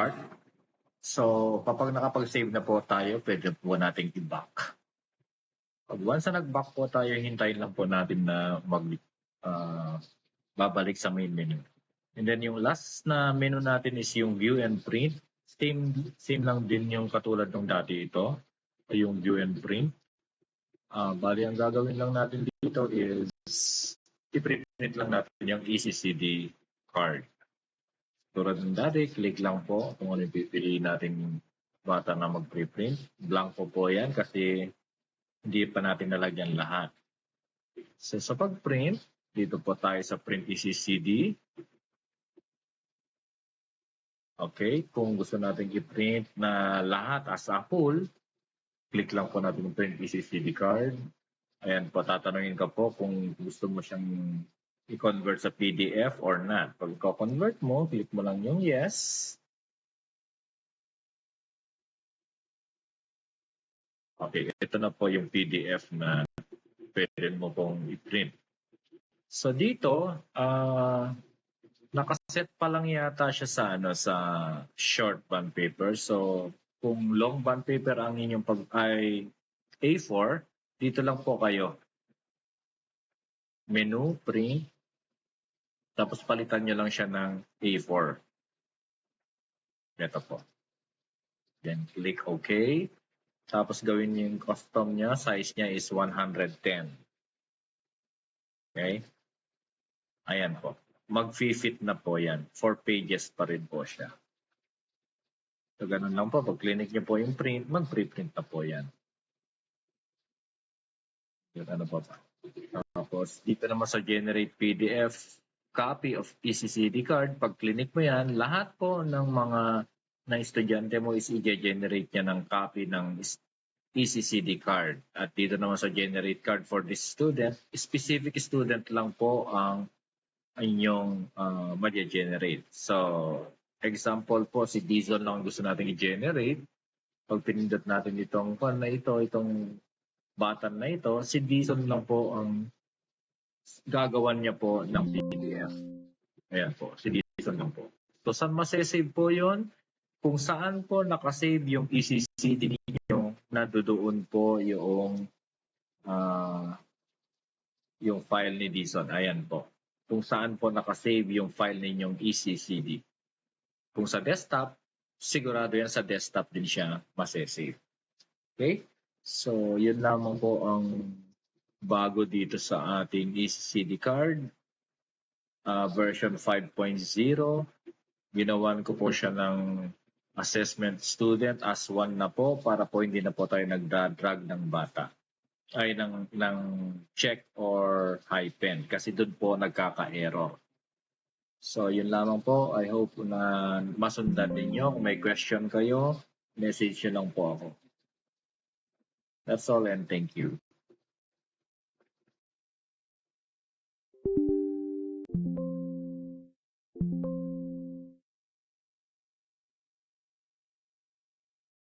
part. So, kapag nakapag-save na po tayo, pwede po nating i-back. Pag once na nag-back po tayo, hintayin lang po natin na babalik sa main menu. And then yung last na menu natin is yung view and print. Same lang din yung katulad ng dati ito, yung view and print. Bali, ang gagawin lang natin dito is i-print lang natin yung ECCD card. Tulad ng dati, click lang po kung ano yung pipiliin nating bata na mag-preprint. Blanco po yan kasi hindi pa natin nalagyan lahat. So sa pag-print, dito po tayo sa print ECCD. Okay, kung gusto natin i-print na lahat as a whole, click lang po natin yung print ECCD card. Ayan po, tatanungin ka po kung gusto mo siyang i-convert sa PDF or not. Pag i-convert mo, click mo lang yung yes. Okay, ito na po yung PDF na pwede mo pong i-print. So dito, nakaset pa lang yata siya sa short bond paper. So kung long bond paper ang inyong ay A4, dito lang po kayo. Menu, print, tapos palitan nyo lang siya ng A4. Ito po. Then click OK. Tapos gawin yung custom niya, size niya is 110. Okay? Ayan po. Mag-fit na po yan. 4 pages pa rin po siya. So ganun lang po. Pag clinic niyo po yung print, mag-preprint na po yan. Yun, ano po pa. Tapos dito naman sa generate PDF, copy of ECCD card. Pag clinic mo yan, lahat po ng mga na estudyante mo is i-generate niya ng copy ng ECCD card. At dito naman sa generate card for this student, specific student lang po ang inyong ma-generate. So, example po, si Dizon lang gusto natin i-generate. Pag pinindot natin itong itong button na ito, si Dizon lang po ang gagawan niya po ng PDF. Ayan po, si Dizon lang po. So, saan masasave po yon? Kung saan po nakasave yung ECCD ninyo, nadoon po yung file ni Dizon. Ayan po. Kung saan po nakasave yung file ninyong ECCD. Kung sa desktop, sigurado yan sa desktop din siya masasave. Okay? So, yun lamang po ang bago dito sa ating ECCD card. Version 5.0. Ginawan ko po siya ng assessment student as 1 na po para po hindi na po tayo nagda-drag ng bata. Ay ng check or hyphen kasi doon po nagkaka-error. So, yun lamang po. I hope na masundan ninyo. Kung may question kayo, message nyo lang po ako. That's all and thank you.